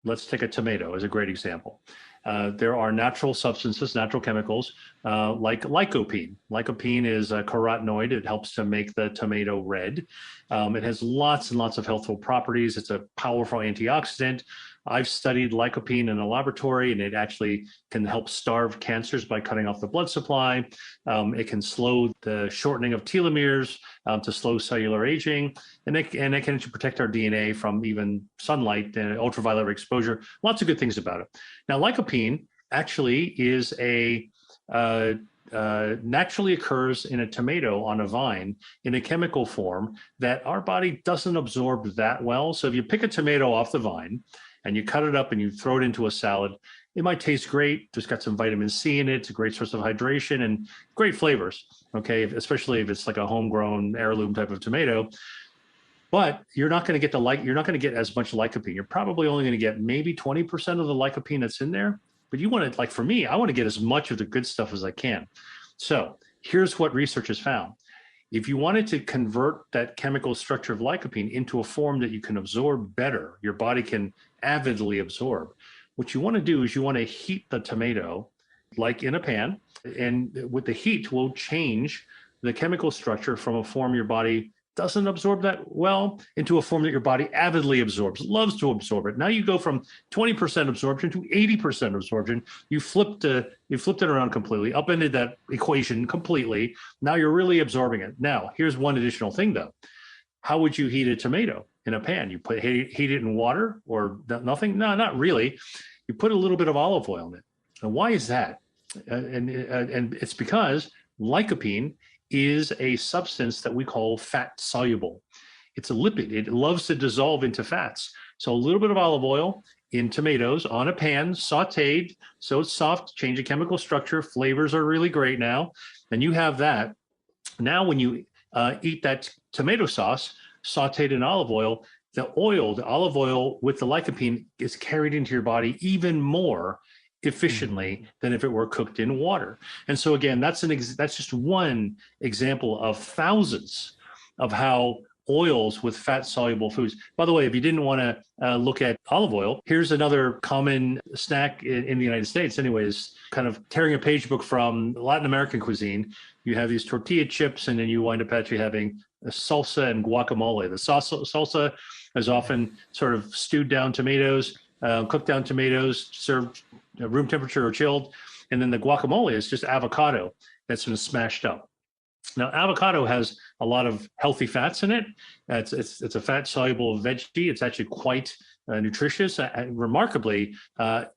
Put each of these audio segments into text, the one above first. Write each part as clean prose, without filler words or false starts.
let's take a tomato as a great example. There are natural substances, natural chemicals, like lycopene. Lycopene is a carotenoid. It helps to make the tomato red. It has lots and lots of healthful properties. It's a powerful antioxidant. I've studied lycopene in a laboratory, and it actually can help starve cancers by cutting off the blood supply. It can slow the shortening of telomeres to slow cellular aging, and it can actually protect our DNA from even sunlight and ultraviolet exposure. Lots of good things about it. Now, lycopene actually is naturally occurs in a tomato on a vine in a chemical form that our body doesn't absorb that well. So if you pick a tomato off the vine and you cut it up and you throw it into a salad, it might taste great. Just got some vitamin C in it. It's a great source of hydration and great flavors. Okay, especially if it's like a homegrown heirloom type of tomato. But you're not going to get you're not going to get as much lycopene. You're probably only going to get maybe 20% of the lycopene that's in there. But you want to, like for me, I want to get as much of the good stuff as I can. So here's what research has found. If you wanted to convert that chemical structure of lycopene into a form that you can absorb better, your body can avidly absorb, what you want to do is you want to heat the tomato like in a pan, and with the heat will change the chemical structure from a form your body doesn't absorb that well into a form that your body avidly absorbs, loves to absorb it. Now you go from 20% absorption to 80% absorption. You flipped it around completely, upended that equation completely. Now you're really absorbing it. Now, here's one additional thing though. How would you heat a tomato in a pan? You heat it in water or nothing? No, not really. You put a little bit of olive oil in it. And why is that? And it's because lycopene is a substance that we call fat-soluble. It's a lipid. It loves to dissolve into fats. So a little bit of olive oil in tomatoes on a pan, sauteed, so it's soft, change the chemical structure. Flavors are really great now. And you have that. Now when you eat that tomato sauce, sauteed in olive oil, the olive oil with the lycopene is carried into your body even more efficiently than if it were cooked in water. And so again, that's just one example of thousands of how oils with fat-soluble foods. By the way, if you didn't want to look at olive oil, here's another common snack in the United States anyways, kind of tearing a page book from Latin American cuisine. You have these tortilla chips, and then you wind up actually having a salsa and guacamole. The salsa is often sort of stewed down tomatoes, cooked down tomatoes, served room temperature or chilled. And then the guacamole is just avocado that's been smashed up. Now, avocado has a lot of healthy fats in it. It's a fat-soluble veggie. It's actually quite nutritious. Remarkably,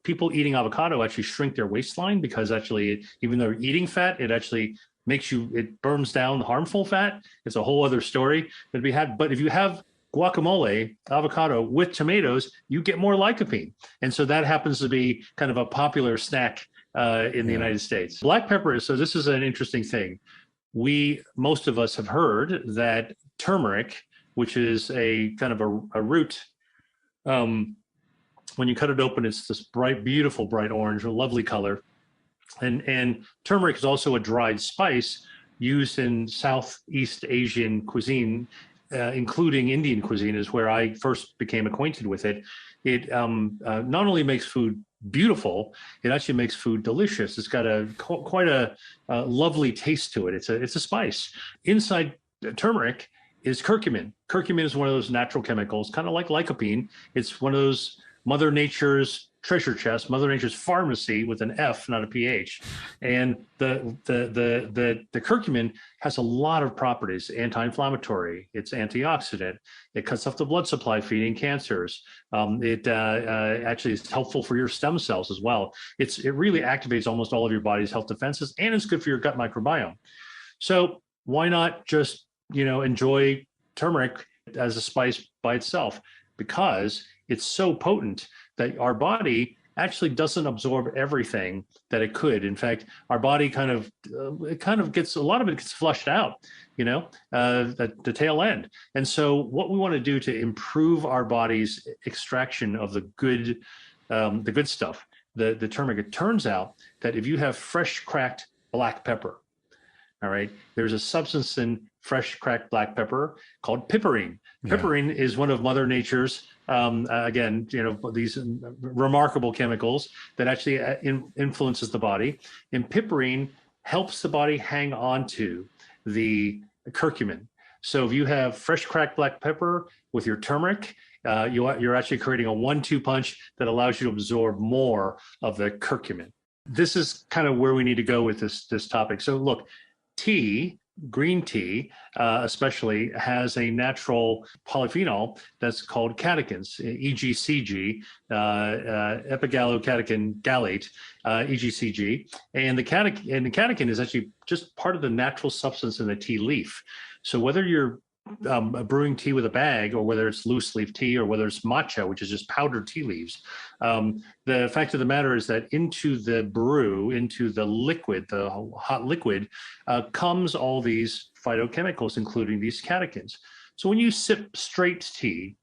people eating avocado actually shrink their waistline because actually, even though they're eating fat, it actually it burns down harmful fat. It's a whole other story that we had. But if you have guacamole, avocado with tomatoes, you get more lycopene. And so that happens to be kind of a popular snack in the United States. Black pepper so this is an interesting thing. Most of us have heard that turmeric, which is a kind of a root, when you cut it open, it's this bright, beautiful, bright orange, a lovely color. And turmeric is also a dried spice used in Southeast Asian cuisine, including Indian cuisine, is where I first became acquainted with it. It not only makes food beautiful, it actually makes food delicious. It's got quite a lovely taste to it. It's a spice. Inside turmeric is curcumin. Curcumin is one of those natural chemicals, kind of like lycopene. It's one of those Mother Nature's treasure chest, Mother Nature's pharmacy with an F, not a PH. And the curcumin has a lot of properties: anti-inflammatory, it's antioxidant, it cuts off the blood supply, feeding cancers. It actually is helpful for your stem cells as well. It really activates almost all of your body's health defenses, and it's good for your gut microbiome. So why not just enjoy turmeric as a spice by itself? Because it's so potent that our body actually doesn't absorb everything that it could. In fact, our body kind of gets, a lot of it gets flushed out, at the tail end. And so what we want to do to improve our body's extraction of the good stuff, the turmeric, it turns out that if you have fresh cracked black pepper, All right. There's a substance in fresh cracked black pepper called piperine. Yeah. Piperine is one of Mother Nature's, again, these remarkable chemicals that actually influences the body. And piperine helps the body hang on to the curcumin. So if you have fresh cracked black pepper with your turmeric, you're actually creating a 1-2 punch that allows you to absorb more of the curcumin. This is kind of where we need to go with this topic. So look, tea, green tea, especially, has a natural polyphenol that's called catechins, EGCG, epigallocatechin gallate, EGCG, and the catechin is actually just part of the natural substance in the tea leaf. So whether you're brewing tea with a bag, or whether it's loose leaf tea, or whether it's matcha, which is just powdered tea leaves, the fact of the matter is that into the brew, into the liquid, the hot liquid, comes all these phytochemicals, including these catechins. So when you sip straight tea,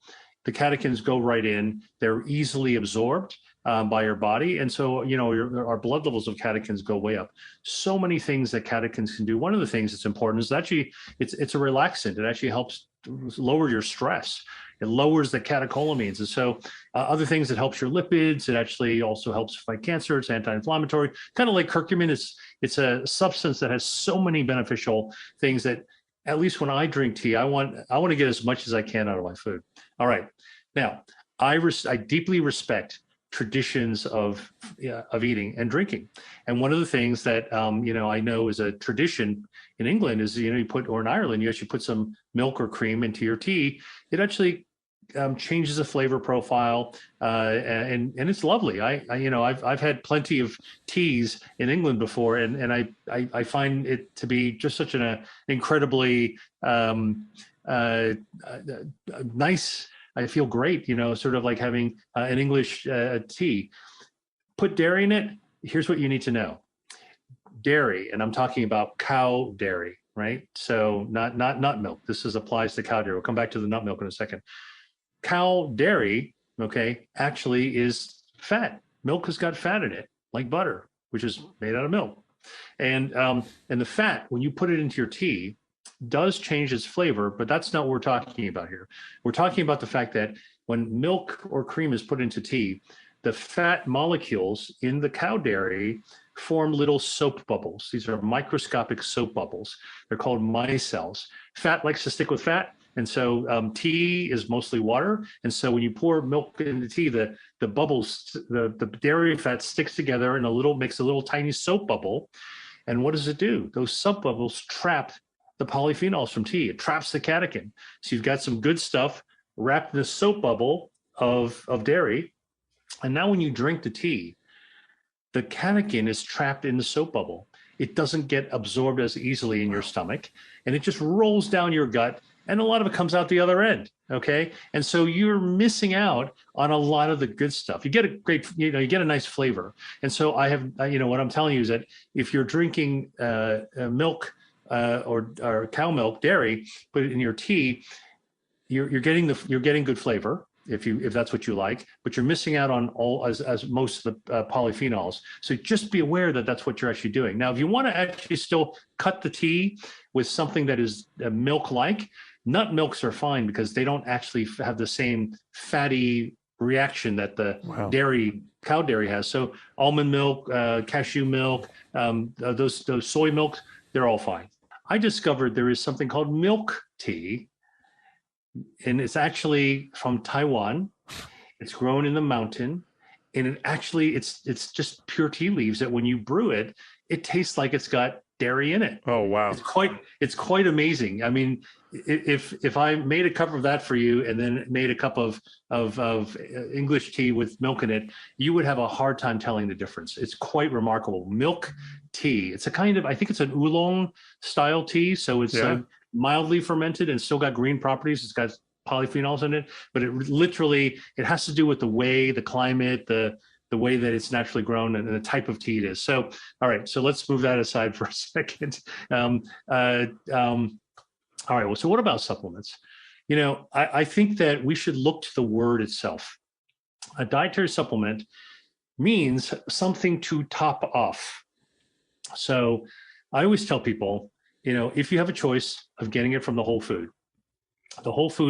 the catechins go right in. They're easily absorbed by your body. And so, our blood levels of catechins go way up. So many things that catechins can do. One of the things that's important is actually it's a relaxant. It actually helps lower your stress. It lowers the catecholamines. And so other things, it helps your lipids. It actually also helps fight cancer. It's anti-inflammatory, kind of like curcumin. It's a substance that has so many beneficial things that, at least when I drink tea, I want to get as much as I can out of my food. All right. Now, I deeply respect traditions of eating and drinking. And one of the things that, I know is a tradition in England is, or in Ireland, you actually put some milk or cream into your tea. It actually changes the flavor profile, and it's lovely. I've had plenty of teas in England before, and I find it to be just such an incredibly nice. I feel great, sort of like having an English tea. Put dairy in it. Here's what you need to know. Dairy, and I'm talking about cow dairy, right? So not nut milk. This applies to cow dairy. We'll come back to the nut milk in a second. Cow dairy, okay, actually is fat. Milk has got fat in it, like butter, which is made out of milk. And the fat, when you put it into your tea, does change its flavor, but that's not what we're talking about here. We're talking about the fact that when milk or cream is put into tea, the fat molecules in the cow dairy form little soap bubbles. These are microscopic soap bubbles. They're called micelles. Fat likes to stick with fat. And so tea is mostly water. And so when you pour milk into tea, the bubbles, the dairy fat sticks together and makes a little tiny soap bubble. And what does it do? Those soap bubbles trap the polyphenols from tea. It traps the catechin. So you've got some good stuff wrapped in the soap bubble of dairy. And now when you drink the tea, the catechin is trapped in the soap bubble. It doesn't get absorbed as easily in your stomach, and it just rolls down your gut, and a lot of it comes out the other end. Okay. And so you're missing out on a lot of the good stuff. You get you get a nice flavor. And so what I'm telling you is that if you're drinking milk, or cow milk, dairy, put it in your tea, you're getting good flavor if that's what you like, but you're missing out on as most of the polyphenols. So just be aware that that's what you're actually doing. Now, if you want to actually still cut the tea with something that is milk-like, nut milks are fine because they don't actually have the same fatty reaction that the cow dairy has. So almond milk, cashew milk, those soy milks, they're all fine. I discovered there is something called milk tea, and it's actually from Taiwan. It's grown in the mountain, and it's just pure tea leaves that when you brew it, it tastes like it's got dairy in it. Oh, wow. It's quite amazing. I mean, if I made a cup of that for you and then made a cup of English tea with milk in it, you would have a hard time telling the difference. It's quite remarkable. Milk tea. It's I think it's an oolong style tea. So it's mildly fermented and still got green properties. It's got polyphenols in it, but it has to do with the climate, the way that it's naturally grown and the type of tea it is. So, all right, so let's move that aside for a second. All right, well, so what about supplements? I think that we should look to the word itself. A dietary supplement means something to top off. So I always tell people, if you have a choice of getting it from the whole food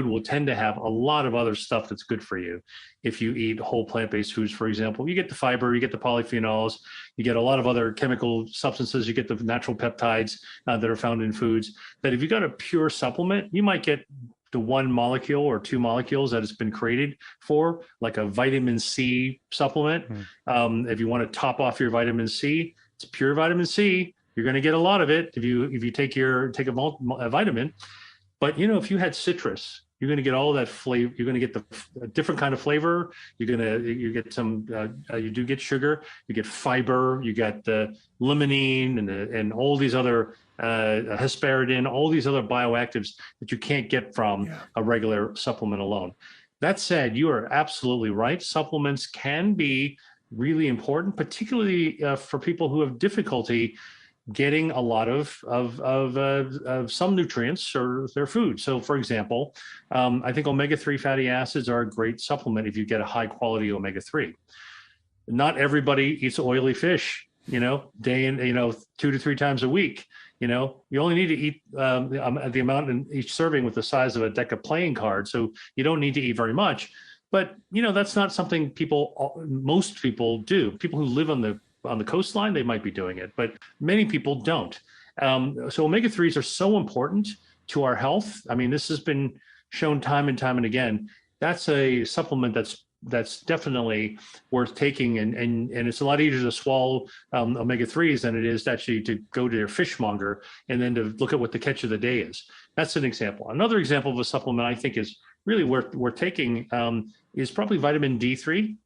will tend to have a lot of other stuff that's good for you. If you eat whole plant-based foods, for example, you get the fiber, you get the polyphenols, you get a lot of other chemical substances, you get the natural peptides that are found in foods. That if you got a pure supplement, you might get the one molecule or two molecules that it's been created for, like a vitamin C supplement. If you want to top off your vitamin C, it's pure vitamin C. You're going to get a lot of it if you take a vitamin. But if you had citrus, you're going to get all that flavor. You're going to get a different kind of flavor. You get some. You do get sugar. You get fiber. You get the limonene and all these other hesperidin, all these other bioactives that you can't get from a regular supplement alone. That said, you are absolutely right. Supplements can be really important, particularly for people who have difficulty getting a lot of some nutrients or their food. So for example, I think omega-3 fatty acids are a great supplement if you get a high quality omega-3. Not everybody eats oily fish, day in, 2 to 3 times a week. You only need to eat the amount in each serving with the size of a deck of playing cards. So you don't need to eat very much. But, that's not something most people do. People who live on the coastline, they might be doing it, but many people don't. So omega-3s are so important to our health. I mean, this has been shown time and time and again. That's a supplement that's definitely worth taking, and it's a lot easier to swallow omega-3s than it is actually to go to your fishmonger and then to look at what the catch of the day is. That's an example. Another example of a supplement I think is really worth taking is probably vitamin D3.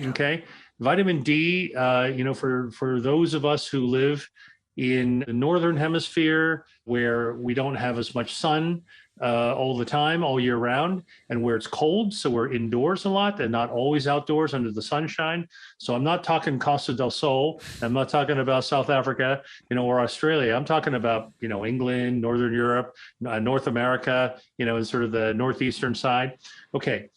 Okay. Vitamin D, for those of us who live in the northern hemisphere where we don't have as much sun all the time, all year round, and where it's cold, so we're indoors a lot and not always outdoors under the sunshine. So I'm not talking Costa del Sol. I'm not talking about South Africa, or Australia. I'm talking about, England, Northern Europe, North America, and sort of the northeastern side. Okay.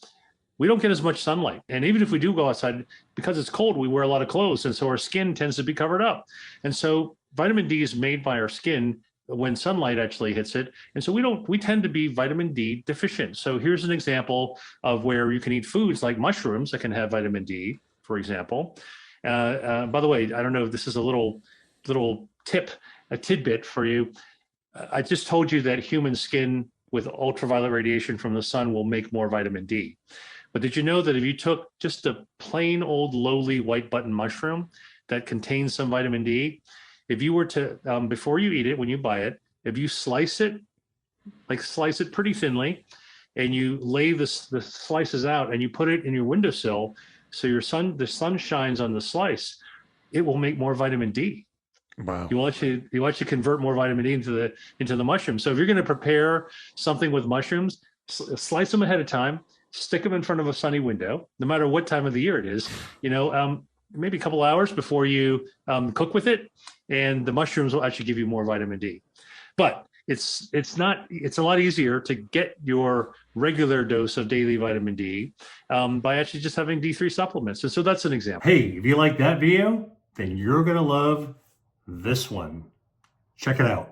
We don't get as much sunlight. And even if we do go outside, because it's cold, we wear a lot of clothes. And so our skin tends to be covered up. And so vitamin D is made by our skin when sunlight actually hits it. And so we tend to be vitamin D deficient. So here's an example of where you can eat foods like mushrooms that can have vitamin D, for example. By the way, I don't know if this is a little tidbit for you. I just told you that human skin with ultraviolet radiation from the sun will make more vitamin D. But did you know that if you took just a plain old lowly white button mushroom that contains some vitamin D, if you were to, before you eat it, when you buy it, if you slice it pretty thinly, and you lay the slices out and you put it in your windowsill, so the sun shines on the slice, it will make more vitamin D. Wow. You actually convert more vitamin D into the mushroom. So if you're going to prepare something with mushrooms, slice them ahead of time, stick them in front of a sunny window, no matter what time of the year it is, maybe a couple hours before you cook with it, and the mushrooms will actually give you more vitamin D. But it's a lot easier to get your regular dose of daily vitamin D by actually just having D3 supplements. And so that's an example. Hey, if you like that video, then you're going to love this one. Check it out.